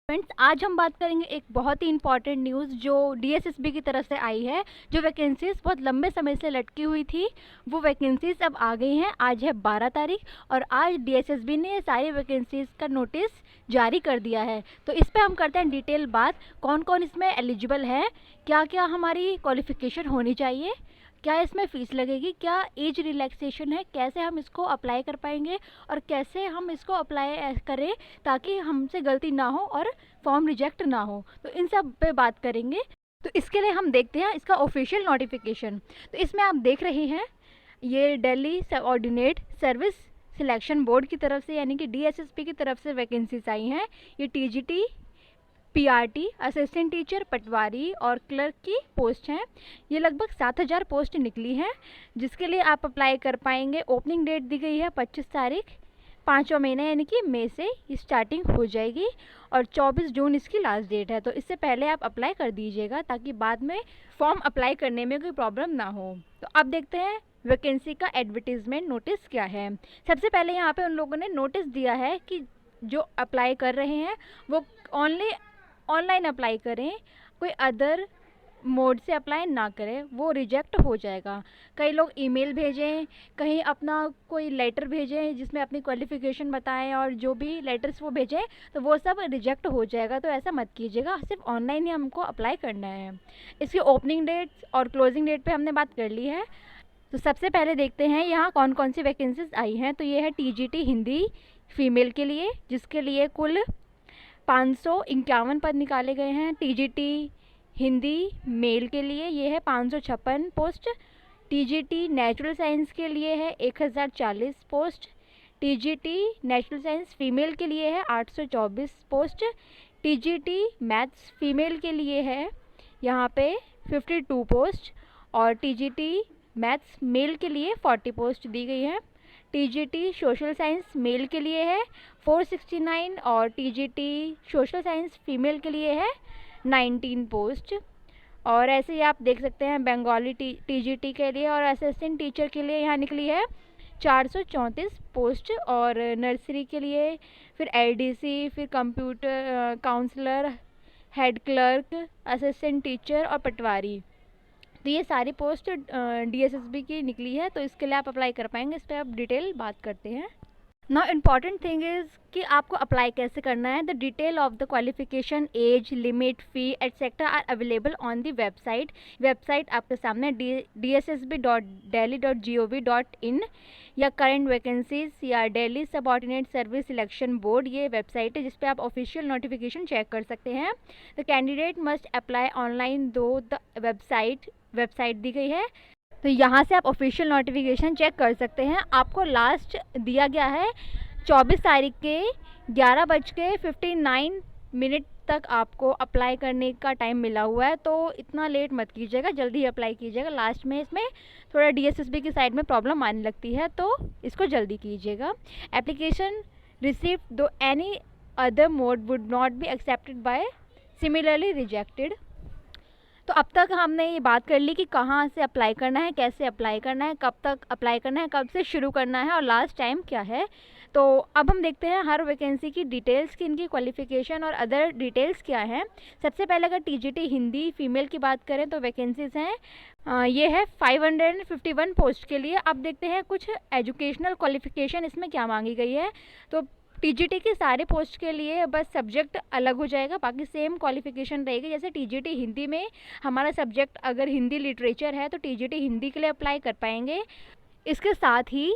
Friends, आज हम बात करेंगे एक बहुत ही इंपॉर्टेंट न्यूज़ जो डीएसएसबी की तरफ से आई है। जो वैकेंसीज बहुत लंबे समय से लटकी हुई थी, वो वैकेंसीज अब आ गई हैं। आज है 12 तारीख और आज डीएसएसबी ने सारी वैकेंसीज का नोटिस जारी कर दिया है। तो इस पे हम करते हैं डिटेल बात, कौन कौन इसमें एलिजिबल है, क्या क्या हमारी क्वालिफ़िकेशन होनी चाहिए, क्या इसमें फ़ीस लगेगी, क्या एज रिलैक्सेशन है, कैसे हम इसको अप्लाई कर पाएंगे और कैसे हम इसको अप्लाई करें ताकि हमसे गलती ना हो और फॉर्म रिजेक्ट ना हो। तो इन सब पे बात करेंगे। तो इसके लिए हम देखते हैं इसका ऑफिशियल नोटिफिकेशन। तो इसमें आप देख रहे हैं ये Delhi subordinate service selection board की तरफ से यानी कि डीएसएसपी की तरफ से वैकेंसीज आई हैं। ये टीजीटी, पीआरटी, असिस्टेंट टीचर, पटवारी और क्लर्क की पोस्ट हैं। ये लगभग 7,000 पोस्ट निकली हैं जिसके लिए आप अप्लाई कर पाएंगे। ओपनिंग डेट दी गई है 25 तारीख, 5वां महीना यानी कि मई से स्टार्टिंग हो जाएगी और 24 जून इसकी लास्ट डेट है। तो इससे पहले आप अप्लाई कर दीजिएगा ताकि बाद में फॉर्म अप्लाई करने में कोई प्रॉब्लम ना हो। तो अब देखते हैं वैकेंसी का एडवर्टीज़मेंट नोटिस क्या है। सबसे पहले यहाँ पे उन लोगों ने नोटिस दिया है कि जो अप्लाई कर रहे हैं वो ओनली ऑनलाइन अप्लाई करें, कोई अदर मोड से अप्लाई ना करें, वो रिजेक्ट हो जाएगा। कई लोग ईमेल भेजें, कहीं अपना कोई लेटर भेजें जिसमें अपनी क्वालिफ़िकेशन बताएं और जो भी लेटर्स वो भेजें तो वो सब रिजेक्ट हो जाएगा। तो ऐसा मत कीजिएगा, सिर्फ ऑनलाइन ही हमको अप्लाई करना है। इसकी ओपनिंग डेट और क्लोजिंग डेट पे हमने बात कर ली है। तो सबसे पहले देखते हैं यहाँ कौन कौन सी वैकेंसीज आई हैं। तो ये है टीजीटी हिंदी फीमेल के लिए, जिसके लिए कुल 551 पद निकाले गए हैं। टीजीटी हिंदी मेल के लिए ये है 556 पोस्ट। टीजीटी नेचुरल साइंस के लिए है 1040 post. TGT natural science female के लिए है 824 पोस्ट। टीजीटी मैथ्स फीमेल के लिए है यहाँ पे 52 पोस्ट और टीजीटी मैथ्स मेल के लिए 40 पोस्ट दी गई है। टीजीटी सोशल साइंस मेल के लिए है 469 और टीजीटी सोशल साइंस फीमेल के लिए है 19 पोस्ट। और ऐसे ही आप देख सकते हैं बंगाली टीजीटी के लिए और असिस्टेंट टीचर के लिए यहाँ निकली है 434 पोस्ट। और नर्सरी के लिए फिर एलडीसी, फिर computer counsellor, head clerk, assistant teacher और पटवारी। तो ये सारी पोस्ट डीएसएसबी की निकली है। तो इसके लिए आप अप्लाई कर पाएंगे। इस पर आप डिटेल बात करते हैं। नाउ इम्पॉर्टेंट थिंग इज़ कि आपको अप्लाई कैसे करना है। The detail of the qualification, age limit, fee etcetera are available on the website आपके सामने dssb.delhi.gov.in या करंट वैकेंसीज या Delhi subordinate service selection board, ये वेबसाइट है जिस पे आप ऑफिशियल नोटिफिकेशन चेक कर सकते हैं। The candidate must apply online दो द वेबसाइट दी गई है। तो यहाँ से आप ऑफिशियल नोटिफिकेशन चेक कर सकते हैं। आपको लास्ट दिया गया है 24 तारीख के 11:59 तक आपको अप्लाई करने का टाइम मिला हुआ है। तो इतना लेट मत कीजिएगा, जल्दी ही अप्लाई कीजिएगा। लास्ट में इसमें थोड़ा डीएसएसबी की साइड में प्रॉब्लम आने लगती है तो इसको जल्दी कीजिएगा। एप्लीकेशन रिसीव्ड दो any other mode would not be accepted by similarly rejected. तो अब तक हमने ये बात कर ली कि कहाँ से अप्लाई करना है, कैसे अप्लाई करना है, कब तक अप्लाई करना है, कब से शुरू करना है और लास्ट टाइम क्या है। तो अब हम देखते हैं हर वैकेंसी की डिटेल्स की, इनकी क्वालिफ़िकेशन और अदर डिटेल्स क्या हैं। सबसे पहले अगर टीजीटी हिंदी फीमेल की बात करें तो वैकेंसीज़ हैं ये है 551 पोस्ट के लिए। अब देखते हैं कुछ एजुकेशनल क्वालिफ़िकेशन इसमें क्या मांगी गई है। तो टीजीटी के सारे पोस्ट के लिए बस सब्जेक्ट अलग हो जाएगा, बाकी सेम क्वालिफिकेशन रहेगी। जैसे टीजीटी हिंदी में हमारा सब्जेक्ट अगर हिंदी लिटरेचर है तो टीजीटी हिंदी के लिए अप्लाई कर पाएंगे। इसके साथ ही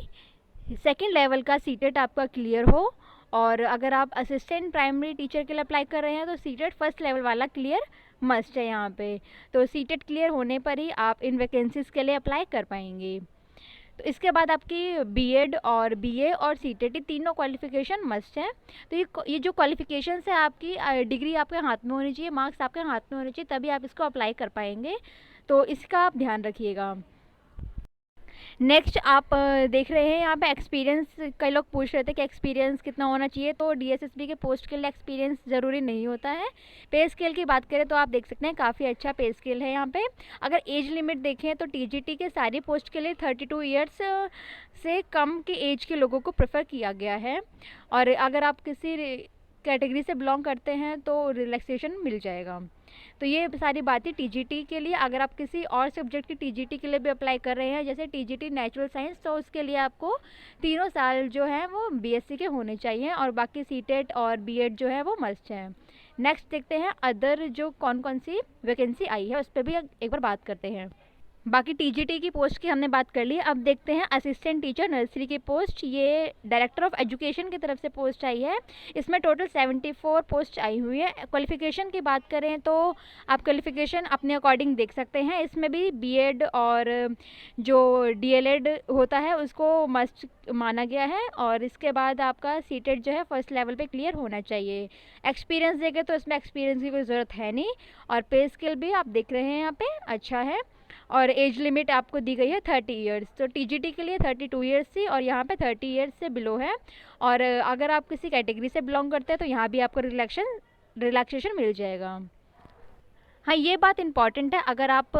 सेकंड लेवल का सीटेट आपका क्लियर हो और अगर आप असिस्टेंट प्राइमरी टीचर के लिए अप्लाई कर रहे हैं तो सीटेट फर्स्ट लेवल वाला क्लियर मस्ट है यहाँ पे। तो सीटेट क्लियर होने पर ही आप इन वैकेंसीज़ के लिए अप्लाई कर पाएंगे। तो इसके बाद आपकी बीएड और बीए और सीटेटी तीनों क्वालिफ़िकेशन मस्ट है। तो ये जो क्वालिफ़िकेशन है आपकी डिग्री आपके हाथ में होनी चाहिए, मार्क्स आपके हाथ में होने चाहिए, तभी आप इसको अप्लाई कर पाएंगे। तो इसका आप ध्यान रखिएगा। नेक्स्ट आप देख रहे हैं यहाँ पे एक्सपीरियंस। कई लोग पूछ रहे थे कि एक्सपीरियंस कितना होना चाहिए। तो डीएसएसबी के पोस्ट के लिए एक्सपीरियंस ज़रूरी नहीं होता है। पे स्केल की बात करें तो आप देख सकते हैं काफ़ी अच्छा पे स्केल है यहाँ पे। अगर एज लिमिट देखें तो टीजीटी के सारी पोस्ट के लिए 32 ईयर्स से कम की एज के लोगों को प्रेफर किया गया है। और अगर आप किसी कैटेगरी से बिलोंग करते हैं तो रिलैक्सेशन मिल जाएगा। तो ये सारी बातें टीजीटी के लिए। अगर आप किसी और सब्जेक्ट की टीजीटी के लिए भी अप्लाई कर रहे हैं, जैसे टीजीटी नेचुरल साइंस, तो उसके लिए आपको 3 साल जो है वो बीएससी के होने चाहिए, और बाकी सीटेट और बीएड जो है वो मस्ट है। नेक्स्ट देखते हैं अदर जो कौन कौन सी वैकेंसी आई है, उस पर भी एक बार बात करते हैं। बाकी टीजीटी की पोस्ट की हमने बात कर ली। अब देखते हैं असिस्टेंट टीचर नर्सरी की पोस्ट। ये डायरेक्टर ऑफ एजुकेशन की तरफ से पोस्ट आई है। इसमें टोटल 74 पोस्ट आई हुई है। क्वालिफिकेशन की बात करें तो आप क्वालिफिकेशन अपने अकॉर्डिंग देख सकते हैं। इसमें भी बीएड और जो डीएलएड होता है उसको मस्ट माना गया है, और इसके बाद आपका सीटेट जो है फर्स्ट लेवल पे क्लियर होना चाहिए। एक्सपीरियंस देखें तो इसमें एक्सपीरियंस की कोई ज़रूरत है नहीं, और पे स्केल भी आप देख रहे हैं यहाँ पे अच्छा है, और एज लिमिट आपको दी गई है 30 इयर्स। तो टीजीटी के लिए 32 इयर्स थी, और यहाँ पे 30 इयर्स से बिलो है। और अगर आप किसी कैटेगरी से बिलोंग करते हैं तो यहाँ भी आपको रिलैक्सेशन मिल जाएगा। हाँ, ये बात इम्पॉर्टेंट है। अगर आप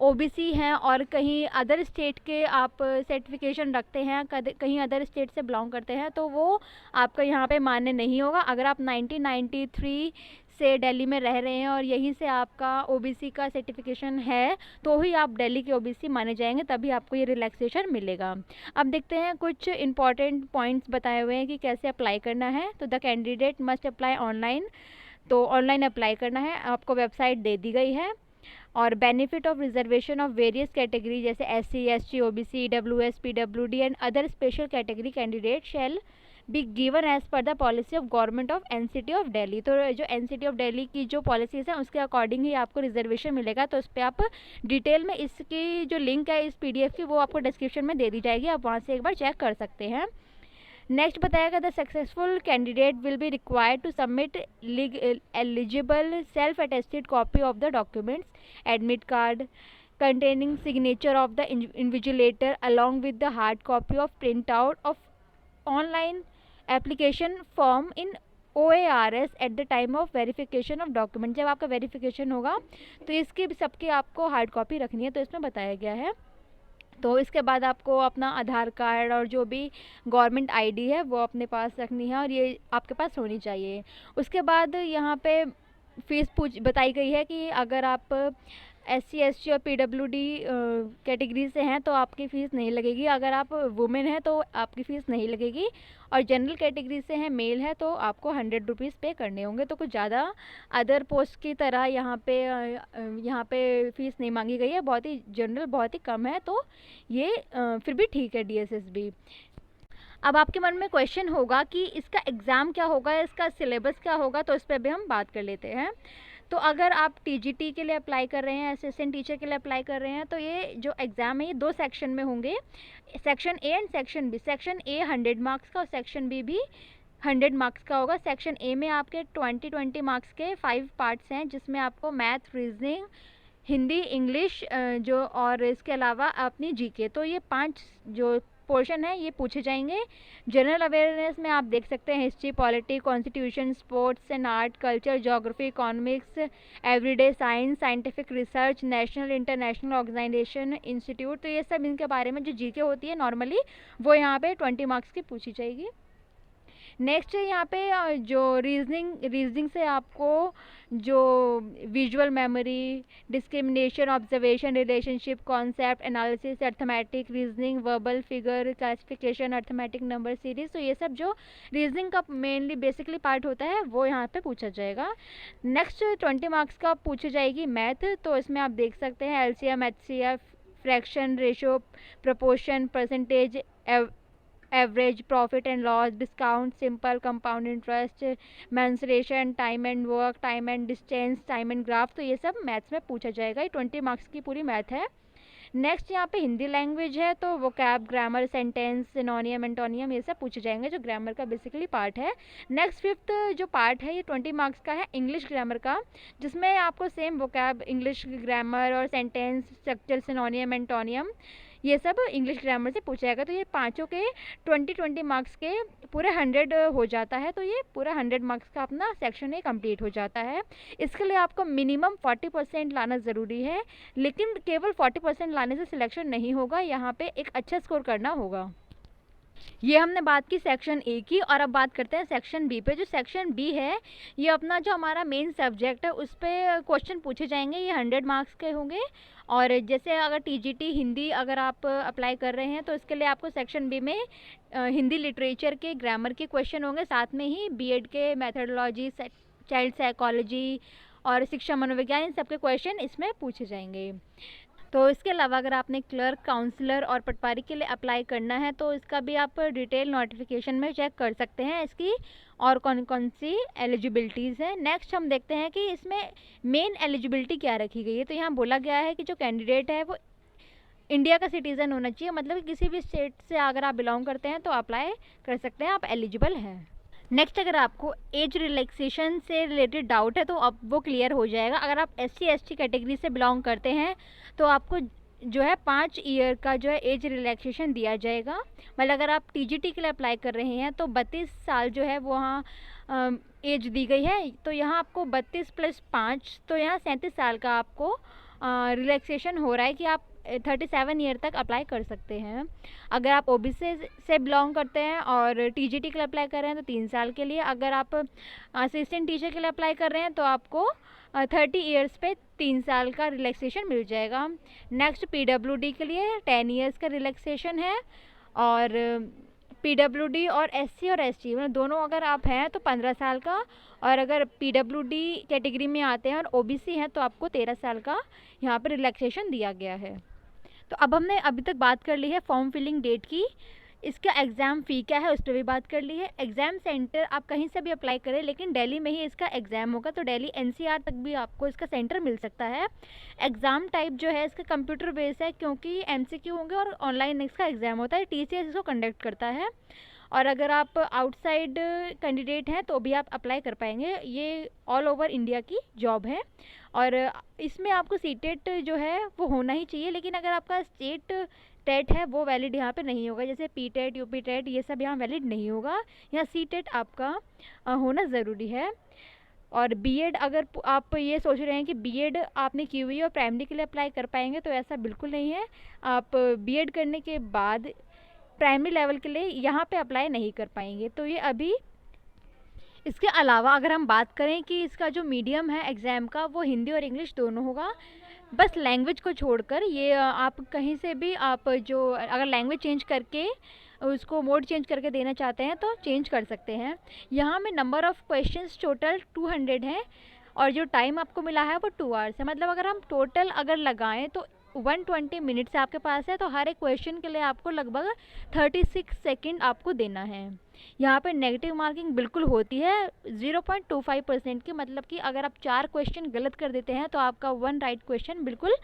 ओबीसी हैं और कहीं अदर स्टेट के आप सर्टिफिकेशन रखते हैं, कहीं अदर स्टेट से बिलोंग करते हैं, तो वो आपका यहाँ पे मान्य नहीं होगा। अगर आप 1993 से दिल्ली में रह रहे हैं और यहीं से आपका ओबीसी का सर्टिफिकेशन है, तो ही आप दिल्ली के ओबीसी माने जाएंगे, तभी आपको ये रिलैक्सेशन मिलेगा। अब देखते हैं कुछ इंपॉर्टेंट पॉइंट्स बताए हुए हैं कि कैसे अप्लाई करना है। तो the candidate must apply online, तो ऑनलाइन अप्लाई करना है, आपको वेबसाइट दे दी गई है। और benefit of reservation of various category जैसे SC, ST, OBC, EWS, PWD and other special category candidate shall be given as per the policy of government of NCT of Delhi. तो जो एनसीटी ऑफ दिल्ली की जो पॉलिसीज़ हैं उसके according ही आपको reservation मिलेगा। तो उस पर आप डिटेल में, इसकी जो लिंक है इस पीडीएफ की, वो आपको डिस्क्रिप्शन में दे दी जाएगी, आप वहाँ से एक बार चेक कर सकते हैं। नेक्स्ट बताएगा the successful candidate will be required to submit eligible self attested copy of the documents, admit card containing signature of the invigilator along with the hard copy of printout of online application form in OARS at the time of verification of document। जब आपका verification होगा तो इसकी सबकी आपको hard copy रखनी है, तो इसमें बताया गया है। तो इसके बाद आपको अपना आधार कार्ड और जो भी गवर्नमेंट आईडी है वो अपने पास रखनी है, और ये आपके पास होनी चाहिए। उसके बाद यहाँ पे फीस बताई गई है कि अगर आप एससी, एसटी और पीडब्ल्यूडी कैटेगरी से हैं तो आपकी फ़ीस नहीं लगेगी। अगर आप वुमेन हैं तो आपकी फ़ीस नहीं लगेगी, और जनरल कैटेगरी से हैं, मेल है, तो आपको 100 रुपीज़ पे करने होंगे। तो कुछ ज़्यादा अदर पोस्ट की तरह यहाँ पे फ़ीस नहीं मांगी गई है, बहुत ही जनरल, बहुत ही कम है, तो ये फिर भी ठीक है डीएसएसबी। अब आपके मन में क्वेश्चन होगा कि इसका एग्ज़ाम क्या होगा, इसका सिलेबस क्या होगा, तो इस पर भी हम बात कर लेते हैं। तो अगर आप टीजीटी के लिए अप्लाई कर रहे हैं, असिस्टेंट टीचर के लिए अप्लाई कर रहे हैं, तो ये जो एग्ज़ाम है ये 2 सेक्शन में होंगे, section A and section B. Section A 100 marks का और सेक्शन बी भी 100 मार्क्स का होगा। सेक्शन ए में आपके 20 मार्क्स के 5 पार्ट्स हैं, जिसमें आपको मैथ, रीजनिंग, हिंदी, इंग्लिश जो, और इसके अलावा अपनी जीके, तो ये 5 जो पोर्शन है ये पूछे जाएंगे। जनरल अवेयरनेस में आप देख सकते हैं history, polity, constitution, sports and art, culture, geography, economics, everyday science, scientific research, national international organisation, institute, तो ये सब इनके बारे में जो जीके होती है नॉर्मली, वो यहाँ पे 20 मार्क्स की पूछी जाएगी। नेक्स्ट है यहाँ पे जो रीजनिंग से आपको जो visual memory, discrimination, observation, relationship, concept, analysis, arithmetic, reasoning, verbal, figure, classification, arithmetic, number series, तो ये सब जो रीजनिंग का मेनली बेसिकली पार्ट होता है वो यहाँ पे पूछा जाएगा। नेक्स्ट 20 मार्क्स का पूछी जाएगी मैथ। तो इसमें आप देख सकते हैं LCM, HCF, fraction, ratio, proportion, percentage, average, profit and loss, discount, simple, compound interest, mensuration, time and work, time and distance, time and graph, तो ये सब मैथ्स में पूछा जाएगा। ये 20 मार्क्स की पूरी मैथ है। नेक्स्ट यहाँ पे हिंदी लैंग्वेज है, तो वोकैब, ग्रामर, सेंटेंस, सिनोनियम, एंटोनियम, ये सब पूछे जाएंगे, जो ग्रामर का बेसिकली पार्ट है। नेक्स्ट 5th जो पार्ट है ये 20 मार्क्स का है, इंग्लिश ग्रामर का, जिसमें आपको सेम वोकैब, इंग्लिश ग्रामर और सेंटेंस, स्ट्रक्चर, सिनोनियम, एंटोनियम, ये सब इंग्लिश ग्रामर से पूछा जाएगा। तो ये पाँचों के 20 मार्क्स के पूरे 100 हो जाता है, तो ये पूरा 100 मार्क्स का अपना सेक्शन ए कंप्लीट हो जाता है। इसके लिए आपको मिनिमम 40% लाना ज़रूरी है, लेकिन केवल 40% लाने से सिलेक्शन नहीं होगा, यहाँ पे एक अच्छा स्कोर करना होगा। ये हमने बात की सेक्शन ए की, और अब बात करते हैं सेक्शन बी पे। जो सेक्शन बी है, ये अपना जो हमारा मेन सब्जेक्ट है उस पे क्वेश्चन पूछे जाएंगे। ये 100 मार्क्स के होंगे। और जैसे अगर टीजीटी हिंदी अगर आप अप्लाई कर रहे हैं तो इसके लिए आपको सेक्शन बी में हिंदी लिटरेचर के ग्रामर के क्वेश्चन होंगे, साथ में ही बीएड के मेथडोलॉजी, चाइल्ड साइकोलॉजी और शिक्षा मनोविज्ञान, इन सब के क्वेश्चन इसमें पूछे जाएंगे। तो इसके अलावा अगर आपने क्लर्क, काउंसलर और पटवारी के लिए अप्लाई करना है तो इसका भी आप डिटेल नोटिफिकेशन में चेक कर सकते हैं इसकी और कौन कौन सी एलिजिबिलिटीज़ हैं। नेक्स्ट हम देखते हैं कि इसमें मेन एलिजिबिलिटी क्या रखी गई है। तो यहाँ बोला गया है कि जो कैंडिडेट है वो इंडिया का सिटीज़न होना चाहिए, मतलब कि किसी भी स्टेट से अगर आप बिलोंग करते हैं तो अप्लाई कर सकते हैं, आप एलिजिबल हैं। नेक्स्ट, अगर आपको एज रिलैक्सेशन से रिलेटेड डाउट है तो अब वो क्लियर हो जाएगा। अगर आप SC/ST कैटेगरी से बिलोंग करते हैं तो आपको जो है 5 ईयर का जो है एज रिलैक्सेशन दिया जाएगा। मतलब अगर आप TGT के लिए अप्लाई कर रहे हैं तो 32 साल जो है वो वहाँ एज दी गई है, तो यहाँ आपको 32 + 5 तो यहाँ 37 साल का आपको रिलैक्सेशन हो रहा है कि आप 37 ईयर तक अप्लाई कर सकते हैं। अगर आप OBC से बिलोंग करते हैं और TGT के लिए अप्लाई कर रहे हैं तो 3 साल के लिए। अगर आप असिस्टेंट टीचर के लिए अप्लाई कर रहे हैं तो आपको 30 ईयर्स पे 3 साल का रिलैक्सेशन मिल जाएगा। नेक्स्ट, PWD के लिए 10 ईयर्स का रिलैक्सेशन है। और PWD और SC और ST मतलब दोनों अगर आप हैं तो 15 साल का, और अगर PWD कैटेगरी में आते हैं और OBC हैं तो आपको 13 साल का यहाँ पर रिलैक्सेशन दिया गया है। तो अब हमने अभी तक बात कर ली है फॉर्म फिलिंग डेट की। इसका एग्ज़ाम फ़ी क्या है उस पर भी बात कर ली है। एग्ज़ाम सेंटर आप कहीं से भी अप्लाई करें, लेकिन दिल्ली में ही इसका एग्ज़ाम होगा, तो दिल्ली NCR तक भी आपको इसका सेंटर मिल सकता है। एग्ज़ाम टाइप जो है इसका कंप्यूटर बेस है, क्योंकि MCQ होंगे और ऑनलाइन इसका एग्ज़ाम होता है। TCS इसको कंडक्ट करता है। और अगर आप आउटसाइड कैंडिडेट हैं तो भी आप अप्लाई कर पाएंगे। ये ऑल ओवर इंडिया की जॉब है और इसमें आपको सीटेट जो है वो होना ही चाहिए, लेकिन अगर आपका स्टेट टेट है वो वैलिड यहाँ पे नहीं होगा। जैसे PTET, UP टेट ये सब यहाँ वैलिड नहीं होगा। यहाँ सीटेट आपका होना ज़रूरी है। और बीएड, अगर आप ये सोच रहे हैं कि बीएड आपने की हुई है और प्राइमरी के लिए अप्लाई कर पाएंगे, तो ऐसा बिल्कुल नहीं है। आप बीएड करने के बाद प्राइमरी लेवल के लिए यहाँ पे अप्लाई नहीं कर पाएंगे। तो ये अभी, इसके अलावा अगर हम बात करें कि इसका जो मीडियम है एग्ज़ाम का वो हिंदी और इंग्लिश दोनों होगा। बस लैंग्वेज को छोड़कर ये आप कहीं से भी आप जो अगर लैंग्वेज चेंज करके उसको मोड चेंज करके देना चाहते हैं तो चेंज कर सकते हैं। यहाँ में नंबर ऑफ़ क्वेश्चंस टोटल 200 हैं और जो टाइम आपको मिला है वो 2 आवर्स है। मतलब अगर हम टोटल अगर लगाएं तो 120 मिनट्स आपके पास है, तो हर एक क्वेश्चन के लिए आपको लगभग 36 सेकंड आपको देना है। यहाँ पर नेगेटिव मार्किंग बिल्कुल होती है 0.25% की, मतलब कि अगर आप 4 क्वेश्चन गलत कर देते हैं तो आपका 1 राइट क्वेश्चन बिल्कुल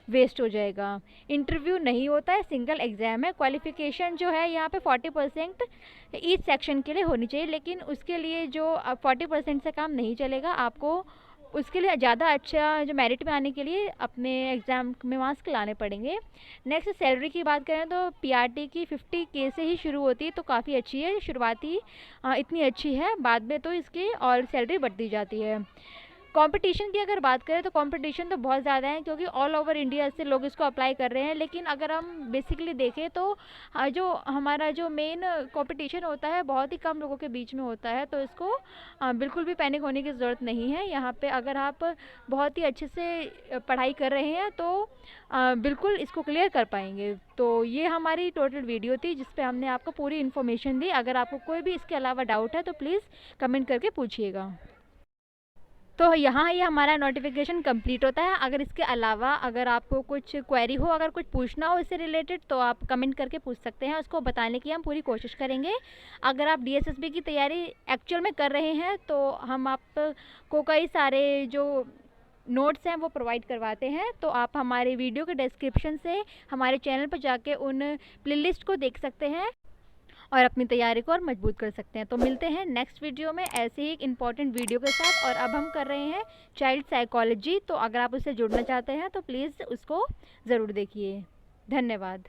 वेस्ट हो जाएगा। इंटरव्यू नहीं होता है, सिंगल एग्ज़ाम है। क्वालिफ़िकेशन जो है यहाँ पे 40% ईच सेक्शन के लिए होनी चाहिए, लेकिन उसके लिए जो 40% से काम नहीं चलेगा। आपको उसके लिए ज़्यादा अच्छा जो मेरिट में आने के लिए अपने एग्ज़ाम में मार्क्स लाने पड़ेंगे। नेक्स्ट, सैलरी की बात करें तो PRT की 50K से ही शुरू होती है, तो काफ़ी अच्छी है। शुरुआती इतनी अच्छी है, बाद में तो इसकी और सैलरी बढ़ती जाती है। कंपटीशन की अगर बात करें तो कंपटीशन तो बहुत ज़्यादा है, क्योंकि ऑल ओवर इंडिया से लोग इसको अप्लाई कर रहे हैं। लेकिन अगर हम बेसिकली देखें तो जो हमारा जो मेन कंपटीशन होता है बहुत ही कम लोगों के बीच में होता है, तो इसको बिल्कुल भी पैनिक होने की ज़रूरत नहीं है। यहाँ पे अगर आप बहुत ही अच्छे से पढ़ाई कर रहे हैं तो बिल्कुल इसको क्लियर कर पाएंगे। तो ये हमारी टोटल वीडियो थी जिस पे हमने आपको पूरी इन्फॉर्मेशन दी। अगर आपको कोई भी इसके अलावा डाउट है तो प्लीज़ कमेंट करके पूछिएगा। तो यहाँ ये हमारा नोटिफिकेशन कंप्लीट होता है। अगर इसके अलावा अगर आपको कुछ क्वेरी हो, अगर कुछ पूछना हो इससे रिलेटेड, तो आप कमेंट करके पूछ सकते हैं। उसको बताने की हम पूरी कोशिश करेंगे। अगर आप DSSB की तैयारी एक्चुअल में कर रहे हैं तो हम आपको कई सारे जो नोट्स हैं वो प्रोवाइड करवाते हैं, तो आप हमारे वीडियो के डिस्क्रिप्शन से हमारे चैनल पर जाके उन प्लेलिस्ट को देख सकते हैं और अपनी तैयारी को और मजबूत कर सकते हैं। तो मिलते हैं नेक्स्ट वीडियो में ऐसे ही एक इम्पॉर्टेंट वीडियो के साथ। और अब हम कर रहे हैं चाइल्ड साइकोलॉजी, तो अगर आप उससे जुड़ना चाहते हैं तो प्लीज़ उसको ज़रूर देखिए। धन्यवाद।